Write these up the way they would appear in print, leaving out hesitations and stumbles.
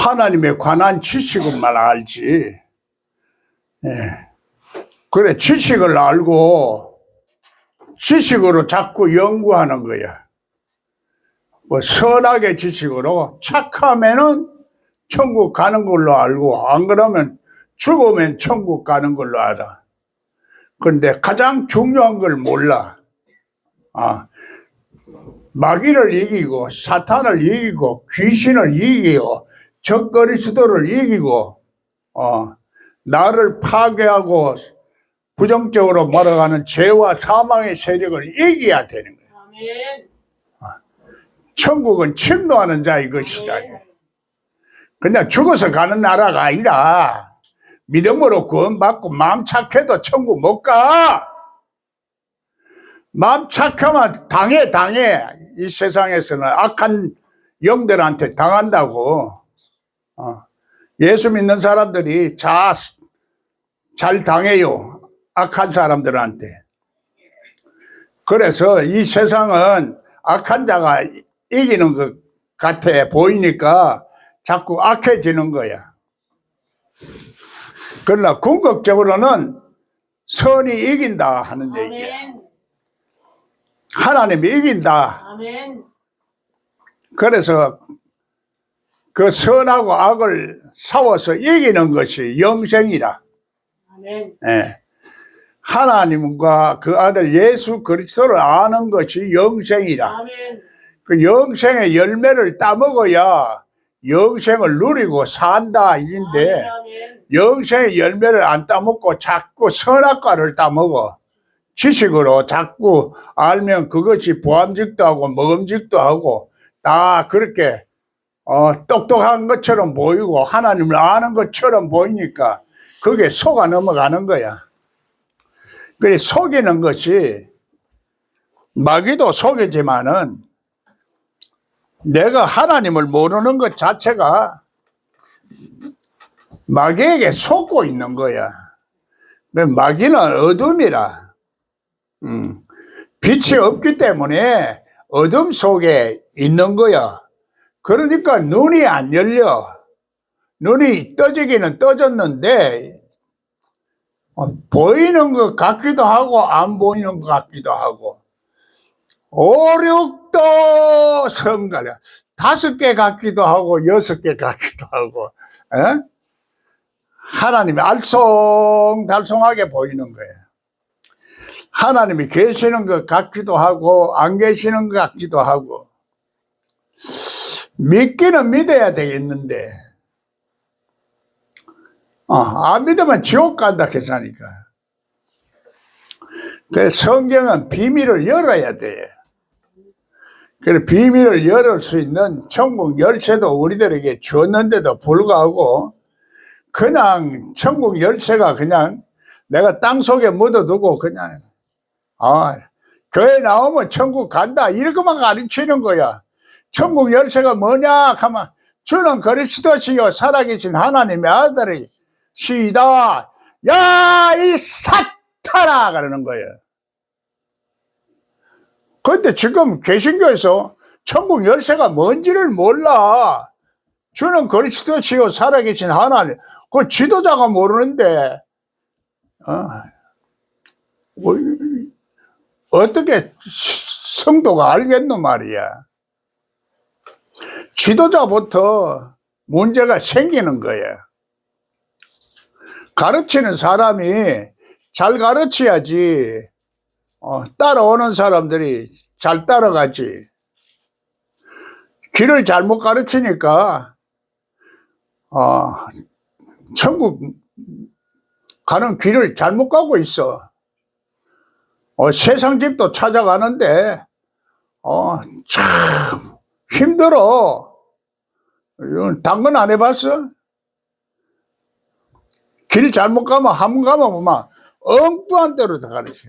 하나님에 관한 지식은만 알지. 예. 그래, 지식을 알고 지식으로 자꾸 연구하는 거야. 뭐 선악의 지식으로 착하면은 천국 가는 걸로 알고, 안 그러면 죽으면 천국 가는 걸로 알아. 그런데 가장 중요한 걸 몰라. 마귀를 이기고 사탄을 이기고 귀신을 이기고 적그리스도를 이기고 나를 파괴하고 부정적으로 몰아가는 죄와 사망의 세력을 이겨야 되는 거야. 아멘. 천국은 침노하는 자의 것이다. 그냥 죽어서 가는 나라가 아니라 믿음으로 구원받고 마음 착해도 천국 못 가. 마음 착하면 당해. 이 세상에서는 악한 영들한테 당한다고. 예수 믿는 사람들이 잘 당해요. 악한 사람들한테. 그래서 이 세상은 악한 자가 이기는 것 같아 보이니까 자꾸 악해지는 거야. 그러나 궁극적으로는 선이 이긴다 하는 얘기야. 하나님이 이긴다. 아멘. 그래서 그 선하고 악을 싸워서 이기는 것이 영생이라. 아멘. 예. 하나님과 그 아들 예수 그리스도를 아는 것이 영생이라. 아멘. 그 영생의 열매를 따먹어야 영생을 누리고 산다 이인데, 영생의 열매를 안 따먹고 자꾸 선악과를 따먹어. 지식으로 자꾸 알면 그것이 보암직도 하고 먹음직도 하고 다 그렇게 똑똑한 것처럼 보이고 하나님을 아는 것처럼 보이니까 그게 속아 넘어가는 거야. 그래, 속이는 것이, 마귀도 속이지만은 내가 하나님을 모르는 것 자체가 마귀에게 속고 있는 거야. 마귀는 어둠이라. 빛이 없기 때문에 어둠 속에 있는 거야. 그러니까 눈이 안 열려. 눈이 떠지기는 떠졌는데 보이는 것 같기도 하고 안 보이는 것 같기도 하고, 오륙도 성가려 5개 같기도 하고 6개 같기도 하고, 하나님이 알쏭달쏭하게 보이는 거예요. 하나님이 계시는 것 같기도 하고 안 계시는 것 같기도 하고. 믿기는 믿어야 되겠는데 안 믿으면 지옥 간다 했으니까. 그래서 성경은 비밀을 열어야 돼. 그래서 비밀을 열을 수 있는 천국 열쇠도 우리들에게 줬는데도 불구하고 그냥 천국 열쇠가 그냥 내가 땅속에 묻어두고 그냥 교회 나오면 천국 간다 이렇게만 가르치는 거야. 천국 열쇠가 뭐냐 하면 주는 그리스도시요 살아계신 하나님의 아들이 시다. 야, 이 사탄아! 그러는 거예요. 그런데 지금 개신교에서 천국 열쇠가 뭔지를 몰라. 주는 그리스도시요 살아계신 하나님. 그 지도자가 모르는데 어떻게 성도가 알겠노 말이야. 지도자부터 문제가 생기는 거야. 가르치는 사람이 잘 가르쳐야지 따라오는 사람들이 잘 따라가지. 길을 잘못 가르치니까 천국 가는 길을 잘못 가고 있어. 세상 집도 찾아가는데 참 힘들어. 당근 안 해봤어? 길 잘못 가면 한 번 가면 막 엉뚱한 데로 다 가르쳐.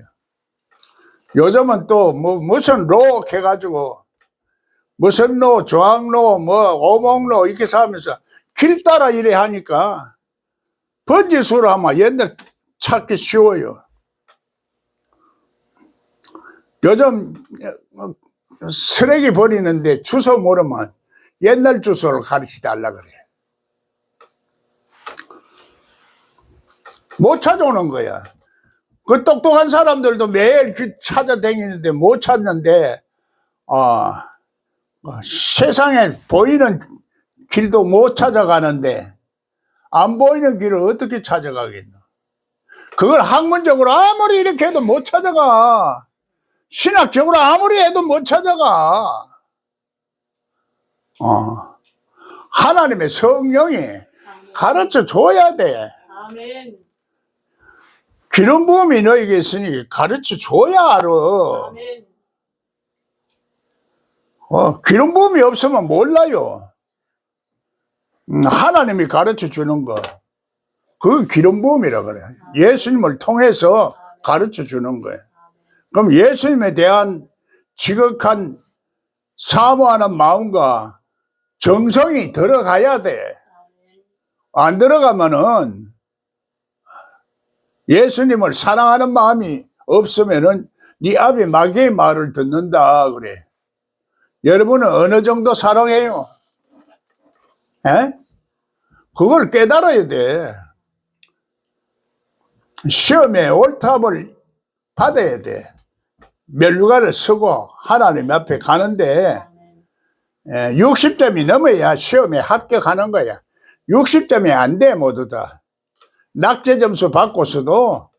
요즘은 또 무슨 로 해가지고 무슨 로, 조항로, 오목로 이렇게 사면서 길 따라 이래 하니까 번지수로 하면 옛날 찾기 쉬워요. 요즘 쓰레기 버리는데 주소 모르면 옛날 주소를 가르쳐 달라 그래. 못 찾아오는 거야. 그 똑똑한 사람들도 매일 찾아다니는데 못 찾는데, 세상에 보이는 길도 못 찾아가는데, 안 보이는 길을 어떻게 찾아가겠노? 그걸 학문적으로 아무리 이렇게 해도 못 찾아가. 신학적으로 아무리 해도 못 찾아가. 하나님의 성령이 가르쳐 줘야 돼. 아멘. 기름 부음이 너에게 있으니 가르쳐 줘야 알아. 아멘. 기름 부음이 없으면 몰라요. 하나님이 가르쳐 주는 거. 그게 기름 부음이라 그래. 예수님을 통해서 가르쳐 주는 거예요. 그럼 예수님에 대한 지극한 사모하는 마음과 정성이 들어가야 돼. 안 들어가면은 예수님을 사랑하는 마음이 없으면은 네 앞에 마귀의 말을 듣는다 그래. 여러분은 어느 정도 사랑해요? 에? 그걸 깨달아야 돼. 시험에 올탑을 받아야 돼. 면류관을 쓰고 하나님 앞에 가는데 60점이 넘어야 시험에 합격하는 거야. 60점이 안 돼 모두 다. 낙제 점수 받고서도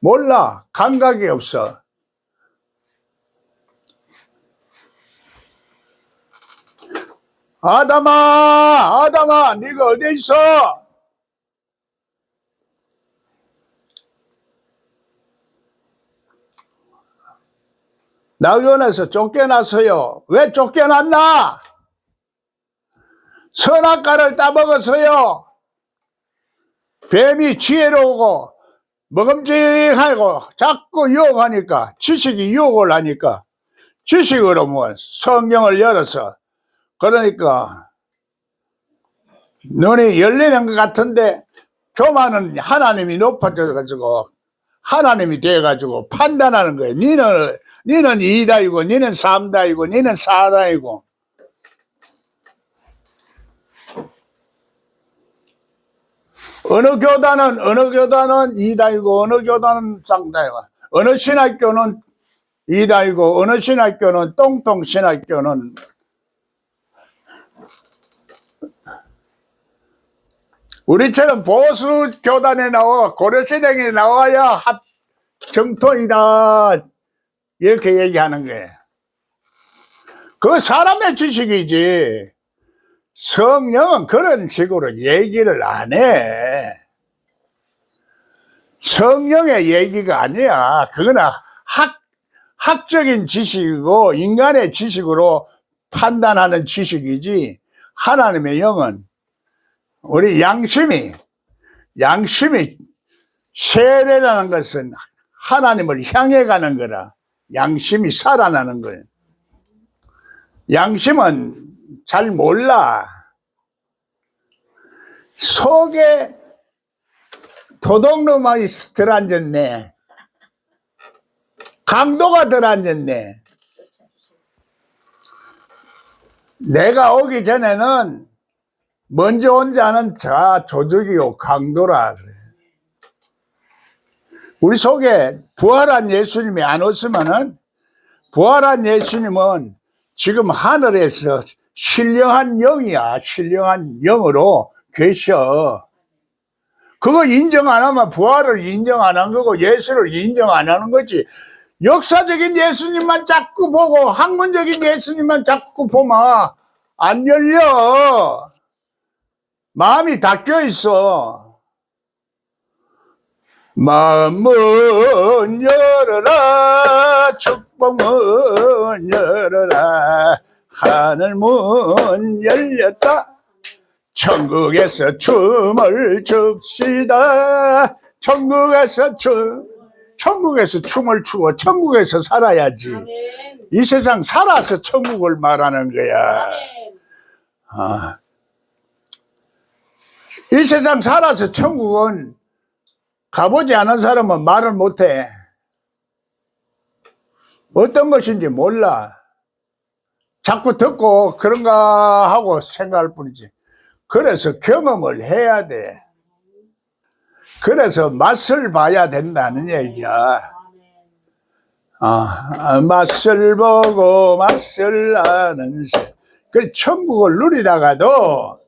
몰라. 감각이 없어. 아담아 네가 어디 있어? 나그네에서 쫓겨났어요. 왜 쫓겨났나? 선악과를 따먹었어요. 뱀이 지혜로우고 먹음직하고 자꾸 유혹하니까, 지식이 유혹을 하니까 지식으로 뭐 성경을 열어서, 그러니까 눈이 열리는 것 같은데 교만은 하나님이 높아져 가지고 하나님이 돼 가지고 판단하는 거예요. 니는 2다이고 니는 3다이고 니는 4다이고. 어느 교단은 2다이고 어느 교단은 3다이고, 어느 신학교는 2다이고 어느 신학교는 똥똥 신학교는. 우리처럼 보수 교단에 나와 고려신앙에 나와야 정통이다 이렇게 얘기하는 거예요. 그거 사람의 지식이지. 성령은 그런 식으로 얘기를 안 해. 성령의 얘기가 아니야. 그거는 학적인 지식이고 인간의 지식으로 판단하는 지식이지, 하나님의 영은 우리 양심이 세례라는 것은 하나님을 향해 가는 거라. 양심이 살아나는 거예요. 양심은 잘 몰라. 속에 도둑놈이 들어앉았네. 강도가 들어앉았네. 내가 오기 전에는 먼저 온 자는 조적이요 강도라 그래. 우리 속에 부활한 예수님이 안 오시면은, 부활한 예수님은 지금 하늘에서 신령한 영이야. 신령한 영으로 계셔. 그거 인정 안 하면 부활을 인정 안 한 거고 예수를 인정 안 하는 거지. 역사적인 예수님만 자꾸 보고 학문적인 예수님만 자꾸 보면 안 열려. 마음이 닫혀 있어. 마음문 열어라, 축복문 열어라, 하늘문 열렸다. 천국에서 춤을 춥시다. 천국에서 춤을 추고 천국에서 살아야지. 아멘. 이 세상 살아서 천국을 말하는 거야. 이 세상 살아서 천국은 가보지 않은 사람은 말을 못해. 어떤 것인지 몰라. 자꾸 듣고 그런가 하고 생각할 뿐이지. 그래서 경험을 해야 돼. 그래서 맛을 봐야 된다는 얘기야. 맛을 보고 맛을 아는 새. 그 천국을 누리다가도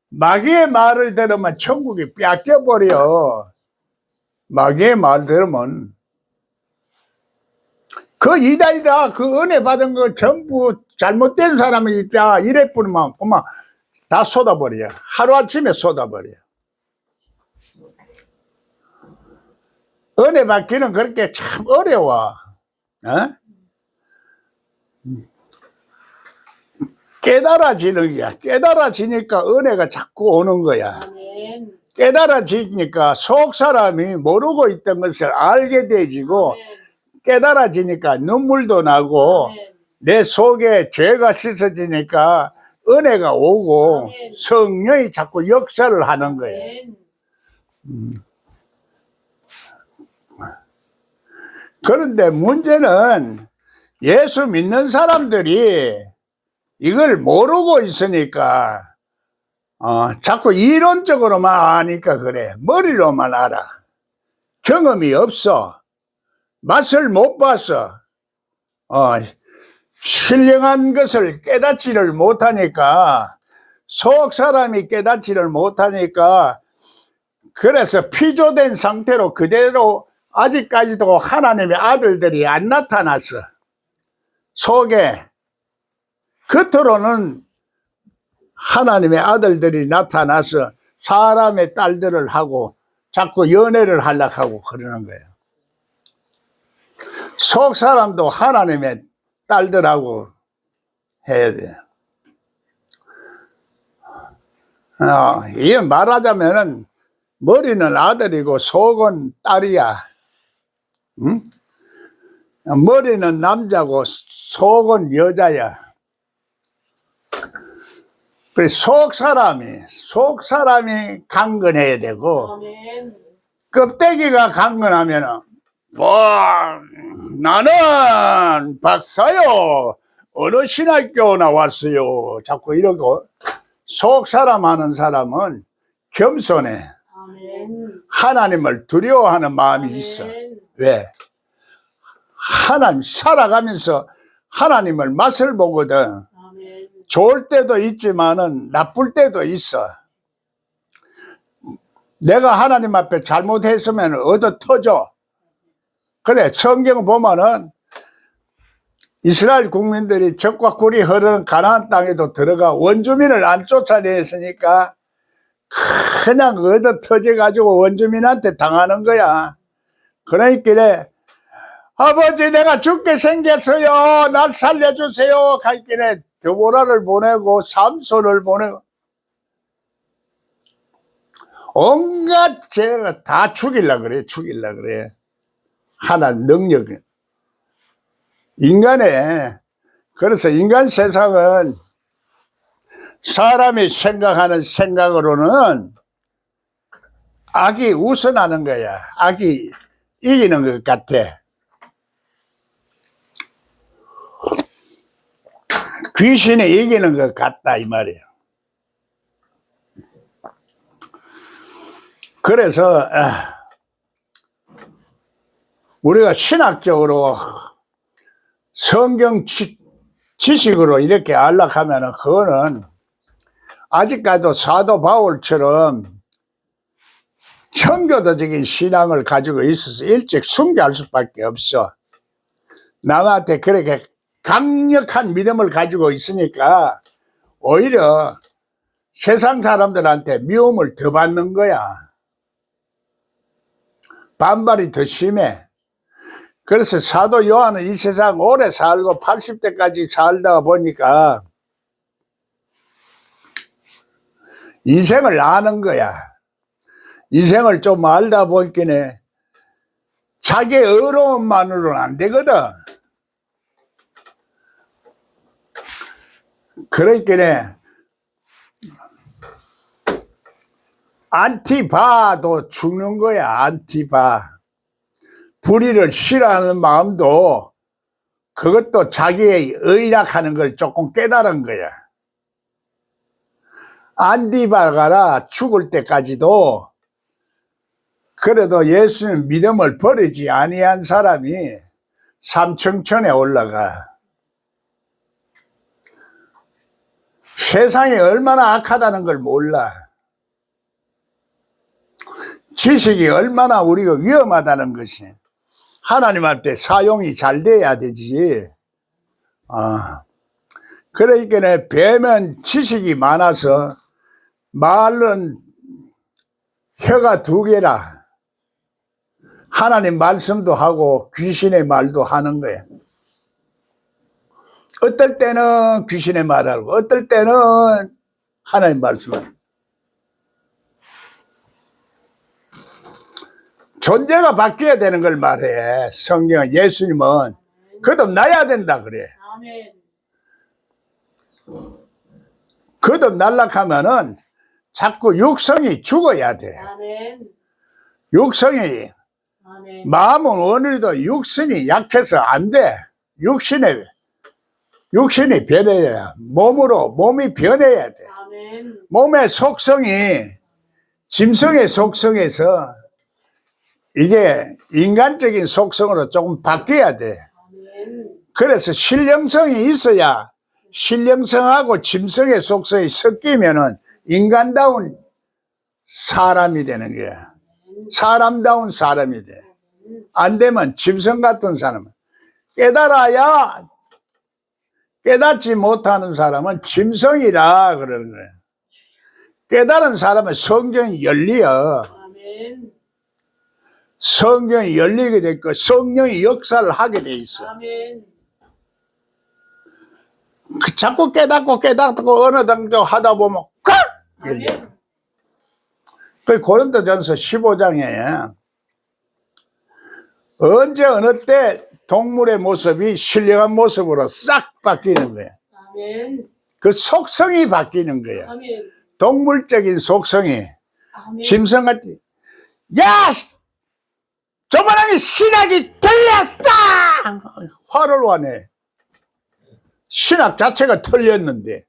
마귀의 말을 들으면 천국이 뺏겨버려. 마귀의 말을 들으면 그 이다이다 그 은혜 받은 거 전부 잘못된 사람이 있다 이래 뿌리면 그만 다 쏟아버려. 하루아침에 쏟아버려. 은혜 받기는 그렇게 참 어려워. 깨달아지는 거야. 깨달아지니까 은혜가 자꾸 오는 거야. 깨달아지니까 속 사람이 모르고 있던 것을 알게 되지고 깨달아지니까 눈물도 나고 내 속에 죄가 씻어지니까 은혜가 오고 성령이 자꾸 역사를 하는 거예요. 그런데 문제는 예수 믿는 사람들이 이걸 모르고 있으니까 자꾸 이론적으로만 아니까 그래. 머리로만 알아. 경험이 없어. 맛을 못 봤어. 신령한 것을 깨닫지를 못하니까 속 사람이 깨닫지를 못하니까 그래서 피조된 상태로 그대로 아직까지도 하나님의 아들들이 안 나타났어. 속에 겉으로는 하나님의 아들들이 나타나서 사람의 딸들을 하고 자꾸 연애를 하려고 하고 그러는 거예요. 속 사람도 하나님의 딸들하고 해야 돼. 이 말하자면은 머리는 아들이고 속은 딸이야. 응? 머리는 남자고 속은 여자야. 속 사람이 강건해야 되고 껍데기가 강건하면은 나는 박사요 어느 신학교 나왔어요 자꾸 이러고 속 사람 하는 사람은 겸손해. 하나님을 두려워하는 마음이 있어. 왜? 하나님 살아가면서 하나님을 맛을 보거든. 좋을 때도 있지만은 나쁠 때도 있어. 내가 하나님 앞에 잘못했으면 얻어 터져. 그래, 성경 보면은 이스라엘 국민들이 적과 꿀이 흐르는 가나안 땅에도 들어가 원주민을 안 쫓아냈으니까 그냥 얻어 터져가지고 원주민한테 당하는 거야. 그러니까 아버지 내가 죽게 생겼어요. 날 살려주세요. 갈길에 드보라를 보내고 삼손을 보내고 온갖 죄를 다 죽이려고 그래. 죽이려고 그래. 하나 능력. 그래서 인간 세상은 사람이 생각하는 생각으로는 악이 우선하는 거야. 악이 이기는 것 같아. 귀신이 이기는 것 같다 이 말이에요. 그래서 우리가 신학적으로 성경 지식으로 이렇게 알락하면은 그거는 아직까지도 사도 바울처럼 청교도적인 신앙을 가지고 있어서 일찍 숭배할 수밖에 없어. 남한테 그렇게 강력한 믿음을 가지고 있으니까 오히려 세상 사람들한테 미움을 더 받는 거야. 반발이 더 심해. 그래서 사도 요한은 이 세상 오래 살고 80대까지 살다 보니까 인생을 아는 거야. 인생을 좀 알다 보니까 자기의 어려움만으로는 안 되거든. 그러니까 안티바도 죽는 거야. 안티바. 불의를 싫어하는 마음도 그것도 자기의 의락하는 걸 조금 깨달은 거야. 안티바가라 죽을 때까지도 그래도 예수님 믿음을 버리지 아니한 사람이 삼층천에 올라가. 세상이 얼마나 악하다는 걸 몰라. 지식이 얼마나 우리가 위험하다는 것이. 하나님한테 사용이 잘 돼야 되지. 그러니까 뱀은 지식이 많아서 말은 혀가 두 개라. 하나님 말씀도 하고 귀신의 말도 하는 거야. 어떨 때는 귀신의 말하고 어떨 때는 하나님 말씀을. 존재가 바뀌어야 되는 걸 말해. 성경은 예수님은 거듭나야 된다 그래. 거듭날락하면은 자꾸 육성이 죽어야 돼. 육성이 마음은 오늘도 육신이 약해서 안 돼. 육신이 변해야 몸이 변해야 돼. 몸의 속성이 짐승의 속성에서 이게 인간적인 속성으로 조금 바뀌어야 돼. 그래서 신령성이 있어야 신령성하고 짐승의 속성이 섞이면은 인간다운 사람이 되는 거야. 사람다운 사람이 돼. 안 되면 짐승 같은 사람은 깨달아야 깨닫지 못하는 사람은 짐승이라 그러는 거야. 깨달은 사람은 성경이 열려. 성경이 열리게 됐고 성령이 역사를 하게 돼 있어. 자꾸 깨닫고 어느 정도 하다 보면 꽉 열려. 그 고린도전서 15장에 언제 어느 때 동물의 모습이 신령한 모습으로 싹 바뀌는 거야. 그 속성이 바뀌는 거야. 동물적인 속성이 짐승같이 야! 저번에 신학이 틀렸어! 화를 와내. 신학 자체가 틀렸는데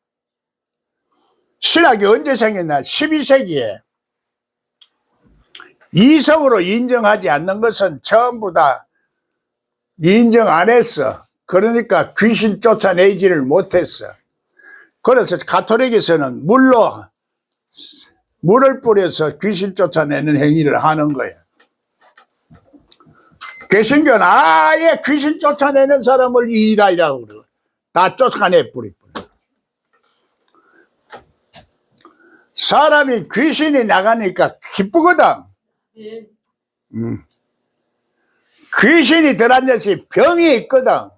신학이 언제 생겼나? 12세기에 이성으로 인정하지 않는 것은 전부 다 인정 안 했어. 그러니까 귀신 쫓아내지를 못했어. 그래서 가톨릭에서는 물을 뿌려서 귀신 쫓아내는 행위를 하는 거야. 개신교는 아예 귀신 쫓아내는 사람을 이라이라고 그러고 다 쫓아내 뿌리. 사람이 귀신이 나가니까 기쁘거든. 귀신이 들어앉아서 병이 있거든.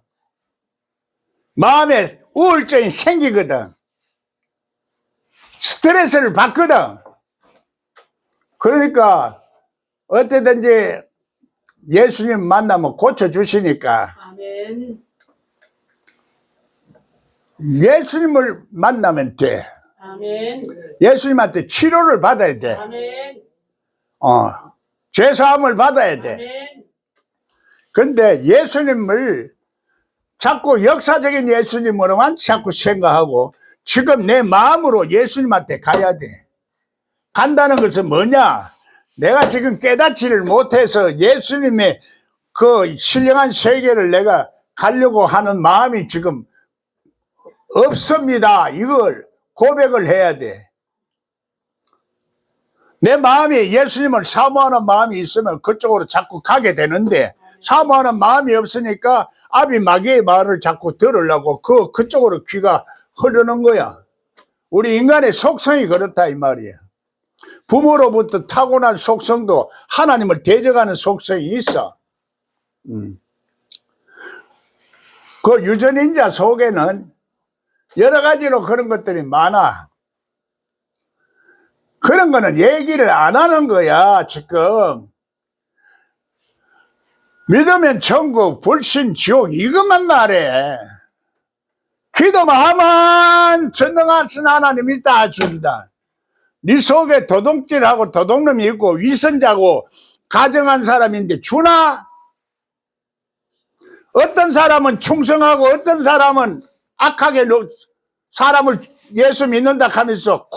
마음에 우울증이 생기거든. 스트레스를 받거든. 그러니까 어떻게든지 예수님 만나면 고쳐주시니까 예수님을 만나면 돼. 예수님한테 치료를 받아야 돼. 죄사함을 받아야 돼. 그런데 예수님을 자꾸 역사적인 예수님으로만 자꾸 생각하고 지금 내 마음으로 예수님한테 가야 돼. 간다는 것은 뭐냐? 내가 지금 깨닫지를 못해서 예수님의 그 신령한 세계를 내가 가려고 하는 마음이 지금 없습니다. 이걸 고백을 해야 돼. 내 마음이 예수님을 사모하는 마음이 있으면 그쪽으로 자꾸 가게 되는데 사모하는 마음이 없으니까 아비 마귀의 말을 자꾸 들으려고 그쪽으로 귀가 흐르는 거야. 우리 인간의 속성이 그렇다 이 말이야. 부모로부터 타고난 속성도 하나님을 대적하는 속성이 있어. 그 유전인자 속에는 여러 가지로 그런 것들이 많아. 그런 거는 얘기를 안 하는 거야 지금. 믿으면 천국, 불신, 지옥 이것만 말해. 기도만 하면 전능하신 하나님이 다 준다. 네 속에 도둑질하고 도둑놈이 있고 위선자고 가정한 사람인데 주나? 어떤 사람은 충성하고 어떤 사람은 악하게 사람을 예수 믿는다 하면서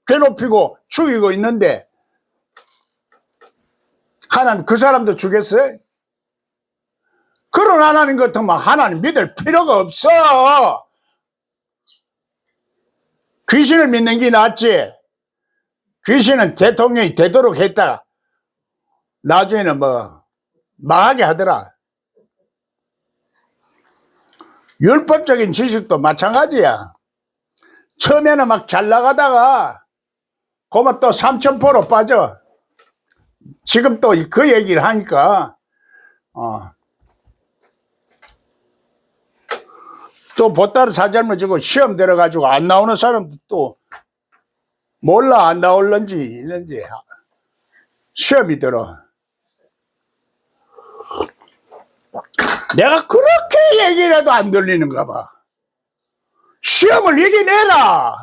괴롭히고 죽이고 있는데 하나님 그 사람도 죽였어요? 그런 하나님 같으면 하나님 믿을 필요가 없어. 귀신을 믿는 게 낫지. 귀신은 대통령이 되도록 했다가 나중에는 망하게 하더라. 율법적인 지식도 마찬가지야. 처음에는 막 잘 나가다가 그만 또 삼천포로 빠져. 지금 또 그 얘기를 하니까 또 보따리 사절만 주고 시험 들어가지고 안 나오는 사람도 또 몰라 안 나올는지 이런지 시험이 들어. 내가 그렇게 얘기를 해도 안 들리는가 봐. 시험을 이겨내라.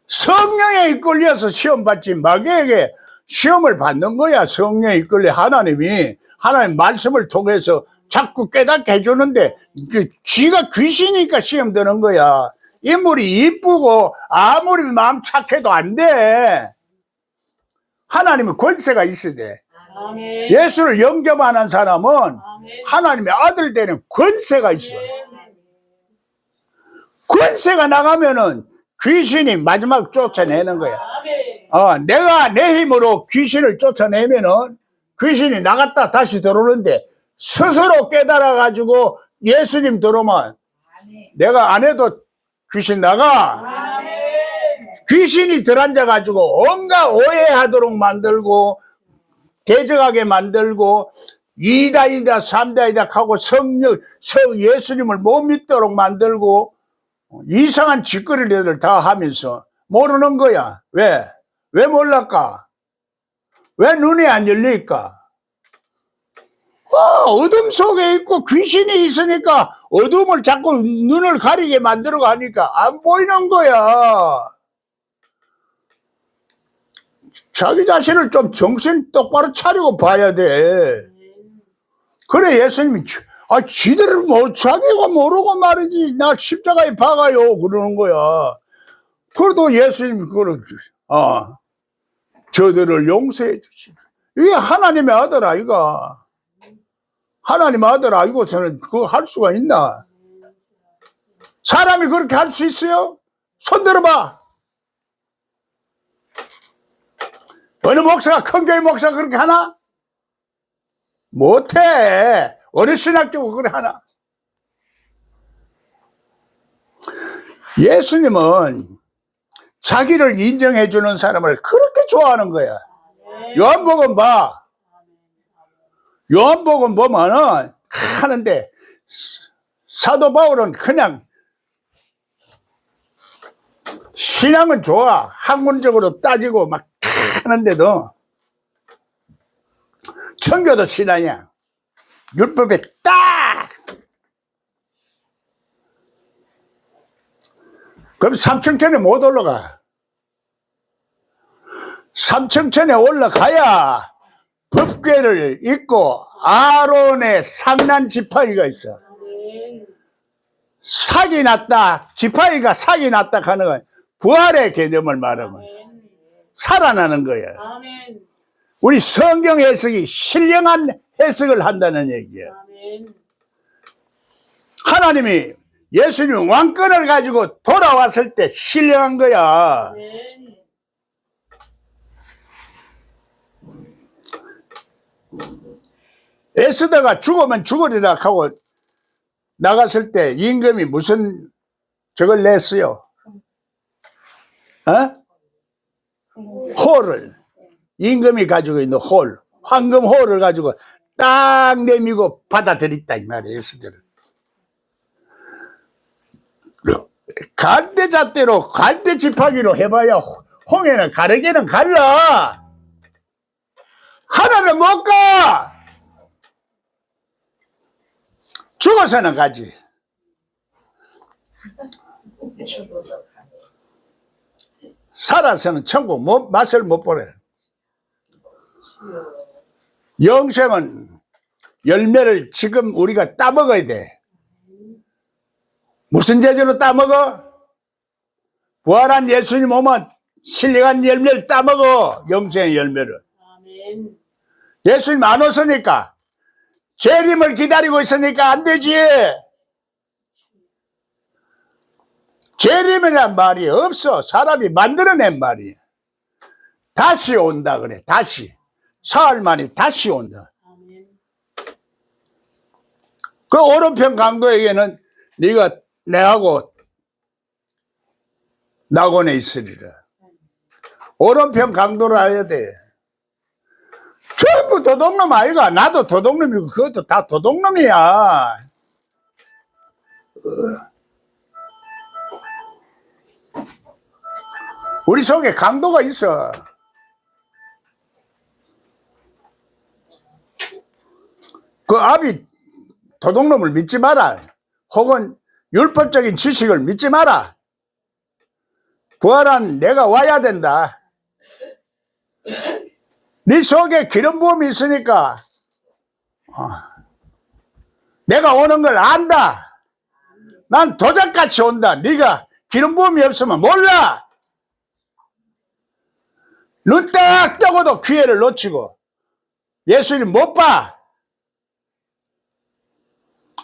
성령에 이끌려서 시험 받지 마귀에게 시험을 받는 거야. 성령에 이끌려 하나님 말씀을 통해서 자꾸 깨닫게 해주는데 쥐가 귀신이니까 시험 드는 거야. 인물이 이쁘고 아무리 마음 착해도 안 돼. 하나님은 권세가 있어야 돼. 아멘. 예수를 영접하는 사람은 아멘. 하나님의 아들 되는 권세가 있어. 권세가 나가면은 귀신이 마지막 쫓아내는 거야. 내가 내 힘으로 귀신을 쫓아내면은 귀신이 나갔다 다시 들어오는데 스스로 깨달아 가지고 예수님 들어오면 내가 안 해도 귀신 나가. 귀신이 들어앉아 가지고 온갖 오해하도록 만들고 대적하게 만들고 이다이다 삼다이다 하고 예수님을 못 믿도록 만들고 이상한 짓거리를 다 하면서 모르는 거야. 왜? 왜 몰랄까? 왜 눈이 안 열릴까? 어둠 속에 있고 귀신이 있으니까 어둠을 자꾸 눈을 가리게 만들어 가니까 안 보이는 거야. 자기 자신을 좀 정신 똑바로 차리고 봐야 돼. 그래 예수님이 지들을 자기가 모르고 말이지 나 십자가에 박아요 그러는 거야. 그래도 예수님이 그걸 저들을 용서해 주시네. 이게 하나님의 아들 아이가. 하나님 아들 아이고서는 그거 할 수가 있나? 사람이 그렇게 할 수 있어요? 손 들어봐. 어느 목사가 큰 교회 목사가 그렇게 하나? 못해. 어느 신학교 그래 하나? 예수님은 자기를 인정해 주는 사람을 그렇게 좋아하는 거야. 요한복음 봐. 요한복음 보면은 하는데 사도 바울은 그냥 신앙은 좋아. 학문적으로 따지고 막 하는데도 청교도 신앙이야. 율법에 딱. 그럼 삼층천에 못 올라가. 삼층천에 올라가야 법궤를 입고 아론의 상난 지팡이가 있어. 사기 났다. 지팡이가 사기 났다 하는 건 부활의 개념을 말하면 살아나는 거야. 우리 성경 해석이 신령한 해석을 한다는 얘기야. 하나님이 예수님 왕권을 가지고 돌아왔을 때 신령한 거야. 에스더가 죽으면 죽으리라 하고 나갔을 때 임금이 무슨 저걸 냈어요? 홀을. 임금이 가지고 있는 홀, 황금 홀을 가지고 딱 내미고 받아들였다 이 말이에요. 에스더를. 갈대잣대로 갈대 지팡이로 해봐야 홍해는 가르게는 갈라. 하나는 못 가. 죽어서는 가지. 살아서는 천국 맛을 못 보래. 영생은 열매를 지금 우리가 따먹어야 돼. 무슨 재주로 따먹어? 부활한 예수님 오면 신령한 열매를 따먹어. 영생의 열매를. 예수님 안 오시니까. 재림을 기다리고 있으니까 안 되지. 재림이란 말이 없어. 사람이 만들어낸 말이야. 다시 온다 그래. 다시. 사흘 만에 다시 온다. 그 오른편 강도에게는 네가 내하고 낙원에 있으리라. 오른편 강도를 해야 돼. 전부 도둑놈 아이가. 나도 도둑놈이고 그것도 다 도둑놈이야. 우리 속에 강도가 있어. 그 아비 도둑놈을 믿지 마라. 혹은 율법적인 지식을 믿지 마라. 부활한 내가 와야 된다. 네 속에 기름 부음이 있으니까 내가 오는 걸 안다. 난 도적같이 온다. 네가 기름 부음이 없으면 몰라. 눈 딱 뜨고도 기회를 놓치고 예수님 못 봐.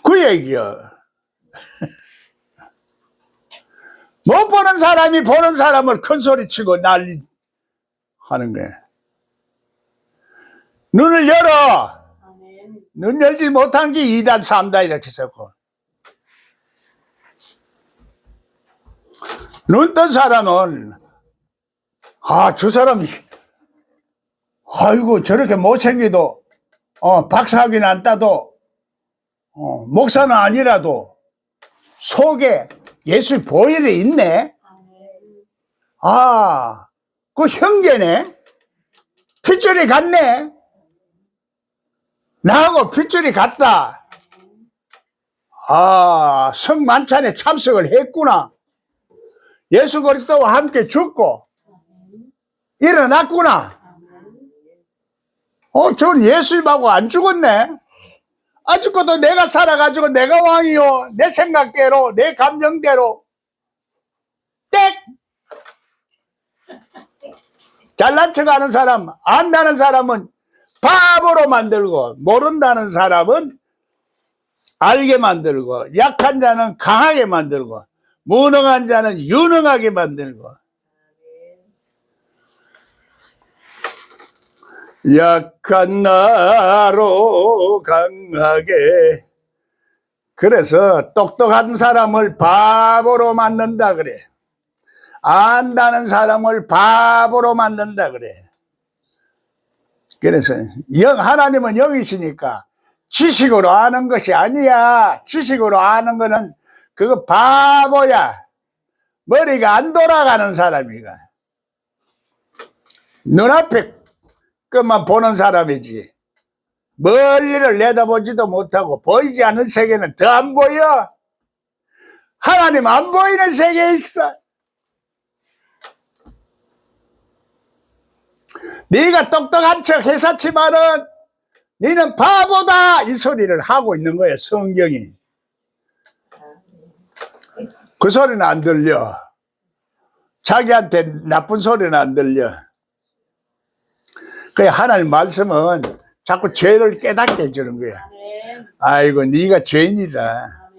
그 얘기야. 못 보는 사람이 보는 사람을 큰 소리치고 난리 하는 거야. 눈을 열어. 눈 열지 못한 게 2단 3단 이렇게 썼고, 눈 뜬 사람은 저 사람이 아이고 저렇게 못생기도 박사학위는 안 따도 목사는 아니라도 속에 예수 보혈이 있네. 그 형제네. 핏줄이 같네. 나하고 핏줄이 같다. 성만찬에 참석을 했구나. 예수 그리스도와 함께 죽고 일어났구나. 전 예수님하고 안 죽었네. 아직도 내가 살아가지고 내가 왕이요. 내 생각대로, 내 감정대로. 땡! 잘난 척 하는 사람, 안다는 사람은 바보로 만들고, 모른다는 사람은 알게 만들고, 약한 자는 강하게 만들고, 무능한 자는 유능하게 만들고. 약한 나로 강하게. 그래서 똑똑한 사람을 바보로 만든다 그래. 안다는 사람을 바보로 만든다 그래. 그래서 하나님은 영이시니까 지식으로 아는 것이 아니야. 지식으로 아는 거는 그거 바보야. 머리가 안 돌아가는 사람이가. 눈앞에 것만 보는 사람이지. 멀리를 내다보지도 못하고 보이지 않는 세계는 더 안 보여. 하나님 안 보이는 세계에 있어. 네가 똑똑한 척 해사치만은 너는 바보다 이 소리를 하고 있는 거야. 성경이. 그 소리는 안 들려. 자기한테 나쁜 소리는 안 들려. 그 하나님 말씀은 자꾸 죄를 깨닫게 해주는 거야. 아이고 네가 죄인이다.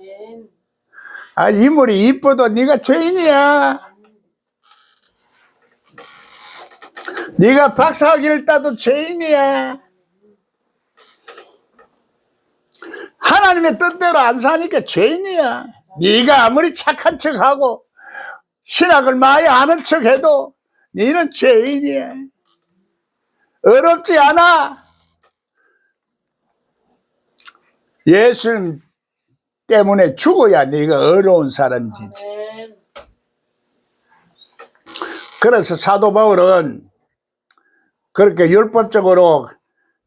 인물이 이뻐도 네가 죄인이야. 네가 박사학위를 따도 죄인이야. 하나님의 뜻대로 안 사니까 죄인이야. 네가 아무리 착한 척하고 신학을 많이 아는 척해도 너는 죄인이야. 어렵지 않아. 예수님 때문에 죽어야 네가 어려운 사람이 되지. 그래서 사도 바울은 그렇게 율법적으로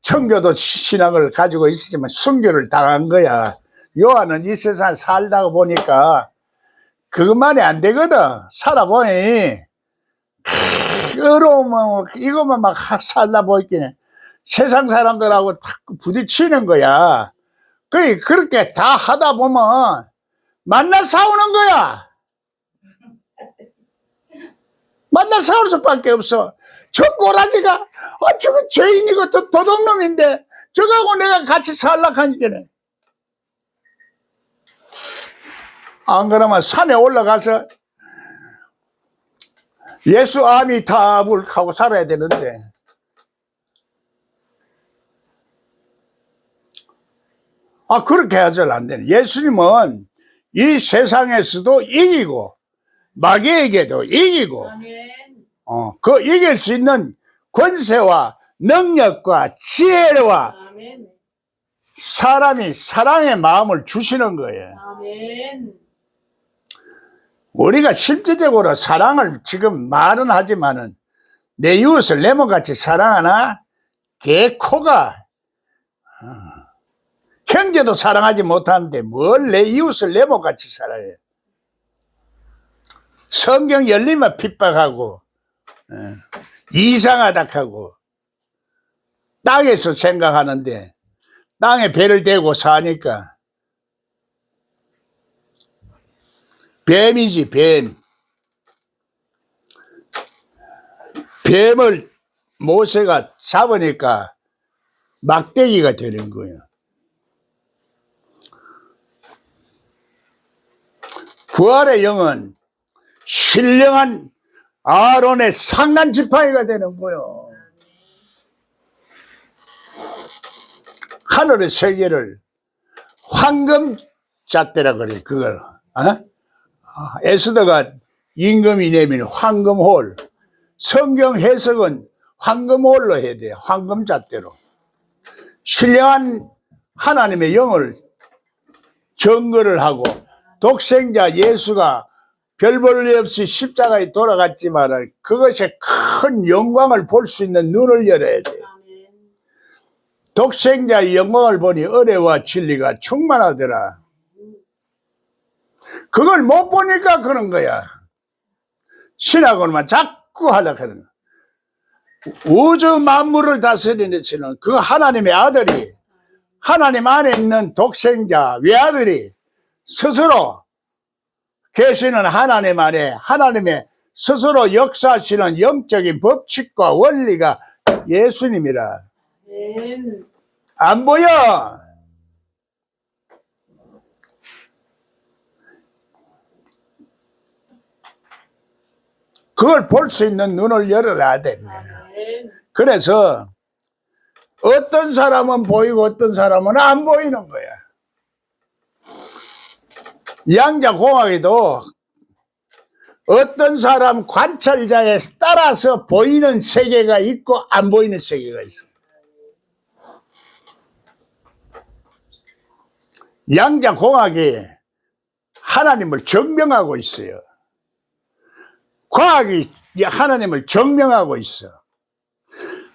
청교도 신앙을 가지고 있었지만 순교를 당한 거야. 요한은 이 세상 살다가 보니까 그것만이 안 되거든. 살아보니 어려우면 이것만 막 살다 보이긴 세상 사람들하고 탁 부딪히는 거야. 그렇게 다 하다 보면 만날 싸우는 거야. 만날 만날 수밖에 없어. 저 꼬라지가 저거 죄인이고 도둑놈인데 저거하고 내가 같이 살락하니까네. 안 그러면 산에 올라가서 예수 아미타불 하고 살아야 되는데 그렇게 해서는 안 되네. 예수님은 이 세상에서도 이기고 마귀에게도 이기고 그 이길 수 있는 권세와 능력과 지혜와 사람이 사랑의 마음을 주시는 거예요. 우리가 실질적으로 사랑을 지금 말은 하지만은 내 이웃을 내 몸같이 사랑하나? 개코가 형제도 사랑하지 못하는데 뭘 내 이웃을 내 몸같이 사랑해. 성경 열리면 핍박하고 이상하다 하고 땅에서 생각하는데 땅에 배를 대고 사니까 뱀이지 뱀. 뱀을 모세가 잡으니까 막대기가 되는 거예요. 부활의 영은 신령한 아론의 상난 지팡이가 되는 거예요. 하늘의 세계를 황금 잣대라 그래. 그걸 에스더가 임금이 내미는 황금홀, 성경 해석은 황금홀로 해야 돼요. 황금 잣대로. 신령한 하나님의 영을 증거를 하고 독생자 예수가 별 볼 일 없이 십자가에 돌아갔지만 그것의 큰 영광을 볼 수 있는 눈을 열어야 돼요. 독생자의 영광을 보니 은혜와 진리가 충만하더라. 그걸 못 보니까 그런 거야. 신학으로만 자꾸 하려고 하는 거야. 우주 만물을 다스리는 그 하나님의 아들이, 하나님 안에 있는 독생자 외아들이 스스로 계시는 하나님 안에 하나님의 스스로 역사하시는 영적인 법칙과 원리가 예수님이라. 안 보여. 그걸 볼 수 있는 눈을 열어야 됩니다. 그래서 어떤 사람은 보이고 어떤 사람은 안 보이는 거야. 양자공학에도 어떤 사람 관찰자에 따라서 보이는 세계가 있고 안 보이는 세계가 있어. 양자공학이 하나님을 증명하고 있어요. 과학이 하나님을 증명하고 있어.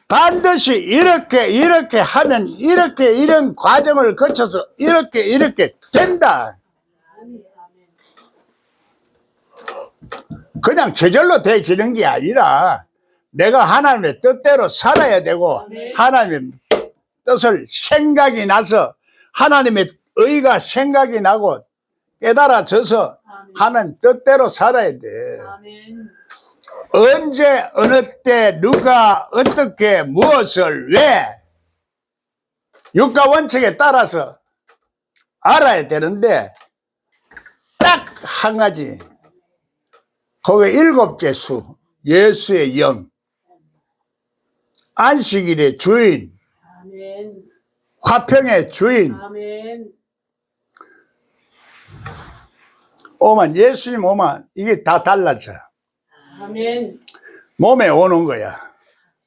반드시 이렇게 하면 이런 과정을 거쳐서 이렇게 된다. 그냥 저절로 되지는 게 아니라 내가 하나님의 뜻대로 살아야 되고 하나님의 뜻을 생각이 나서 하나님의 의가 생각이 나고 깨달아져서 하나님 뜻대로 살아야 돼. 언제 어느 때 누가 어떻게 무엇을 왜 육가 원칙에 따라서 알아야 되는데 딱 한 가지 거기 일곱째 수 예수의 영 안식일의 주인 화평의 주인 오만 예수님 오만 이게 다 달라져. 아멘. 몸에 오는 거야.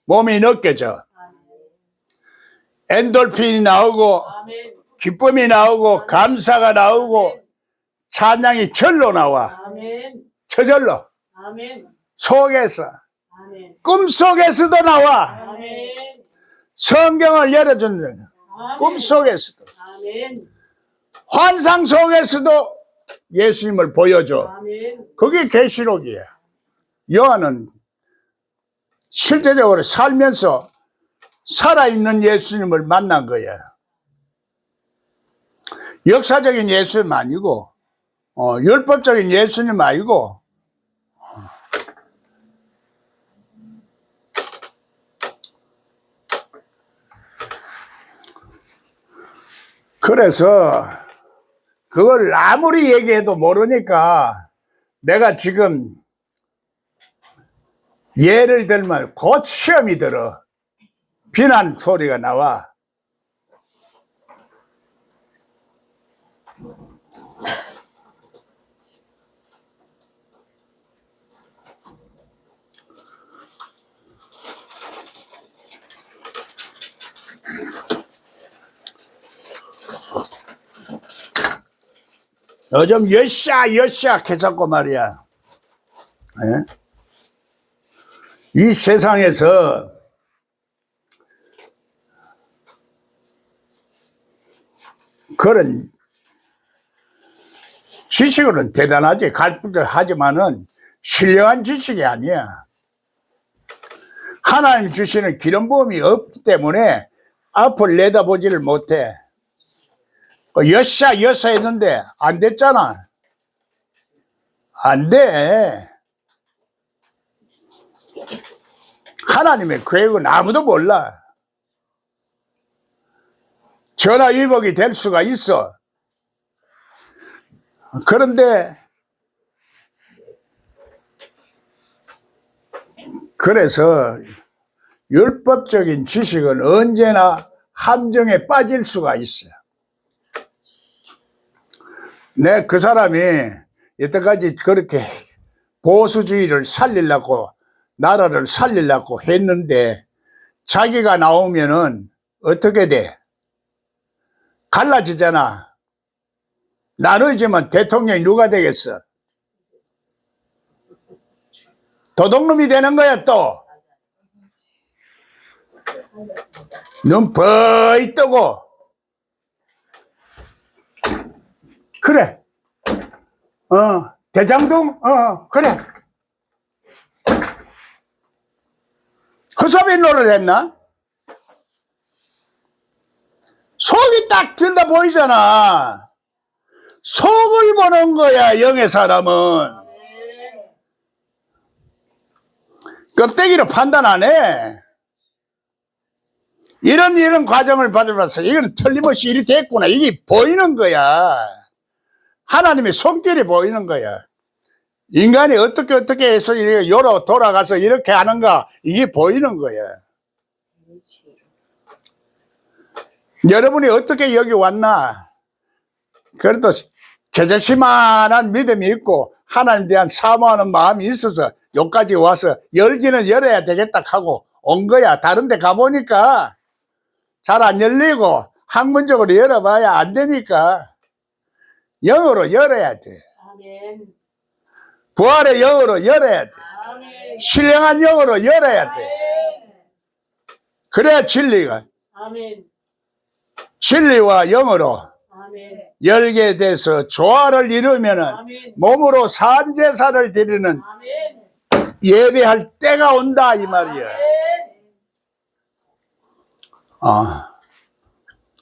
몸이 느껴져. 엔돌핀이 나오고 아멘. 기쁨이 나오고 감사가 나오고 찬양이 절로 나와. 아멘. 저절로. 아멘. 속에서 아멘. 꿈속에서도 나와. 아멘. 성경을 열어주는 꿈속에서도 아멘. 환상 속에서도 예수님을 보여줘. 아멘. 그게 계시록이야. 요한은 실제적으로 살면서 살아있는 예수님을 만난 거야. 역사적인 예수님 아니고 율법적인 예수님 아니고 그래서 그걸 아무리 얘기해도 모르니까 내가 지금 예를 들면 곧 시험이 들어. 비난 소리가 나와. 요즘 여샤 해갖고 말이야. 예? 이 세상에서 그런 지식으로는 대단하지. 하지만은 신령한 지식이 아니야. 하나님 주시는 기름 부음이 없기 때문에 앞을 내다보지를 못해. 여샤 했는데 안 됐잖아. 안 돼. 하나님의 계획은 아무도 몰라. 전화위복이 될 수가 있어. 그런데 그래서 율법적인 지식은 언제나 함정에 빠질 수가 있어. 내 그 사람이 여태까지 그렇게 보수주의를 살리려고 나라를 살리려고 했는데 자기가 나오면은 어떻게 돼? 갈라지잖아. 나눠지면 대통령이 누가 되겠어? 도둑놈이 되는 거야 또. 눈 버이 뜨고. 그래. 대장동? 그래. 허섭이 노래를 했나? 속이 딱 들다 보이잖아. 속을 보는 거야, 영의 사람은. 껍데기로 판단 안 해. 이런 과정을 받으면서 이건 틀림없이 이렇게 했구나. 이게 보이는 거야. 하나님의 손길이 보이는 거야. 인간이 어떻게 해서 이렇게 요로 돌아가서 이렇게 하는가, 이게 보이는 거야. 여러분이 어떻게 여기 왔나? 그래도 겨자씨만한 믿음이 있고 하나님에 대한 사모하는 마음이 있어서 여기까지 와서 열기는 열어야 되겠다 하고 온 거야. 다른 데 가보니까 잘 안 열리고 학문적으로 열어봐야 안 되니까 영어로 열어야 돼. 아멘. 부활의 영어로 열어야 돼. 아멘. 신령한 영어로 열어야 돼. 그래야 진리가. 아멘. 진리와 영어로 아멘. 열게 돼서 조화를 이루면은 아멘. 몸으로 산제사를 드리는 아멘. 예배할 때가 온다 이 말이야.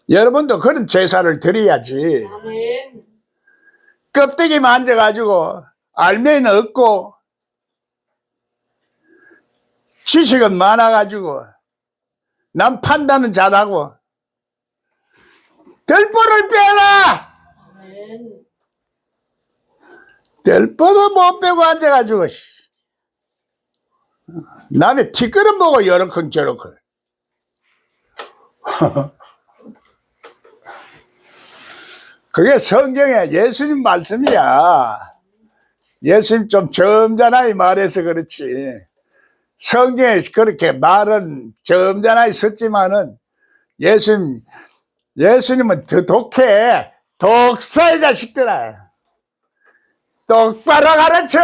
여러분도 그런 제사를 드려야지. 아멘. 껍데기 만져가지고 알면은 없고 지식은 많아가지고 남 판단은 잘하고 델보를 빼라. 아멘. 델보도 못 빼고 앉아가지고 남의 티끌은 보고 여러큰 저러큰. 그게 성경에 예수님 말씀이야. 예수님 좀 점잖아이 말해서 그렇지. 성경에 그렇게 말은 점잖아이 썼지만은 예수님은 더 독해. 독사의 자식들아. 똑바로 가르쳐.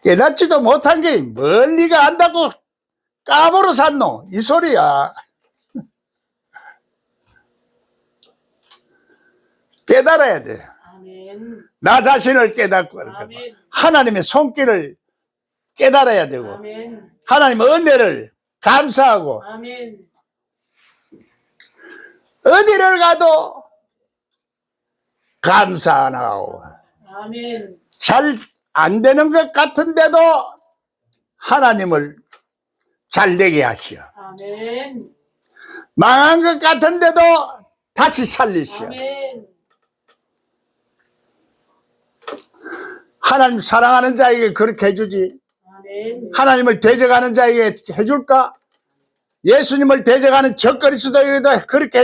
깨닫지도 못한 게 멀리가 안다고 까보러 샀노 이 소리야. 깨달아야 돼. 아멘. 나 자신을 깨닫고 아멘. 하나님의 손길을 깨달아야 되고 아멘. 하나님의 은혜를 감사하고 아멘. 어디를 가도 감사하고 아멘. 잘 안 되는 것 같은데도 하나님을 잘 되게 하시오. 아멘. 망한 것 같은데도 다시 살리시오. 아멘. 하나님 사랑하는 자에게 그렇게 해주지. 아멘. 하나님을 대적하는 자에게 해줄까? 예수님을 대적하는 적그리스도에게도 그렇게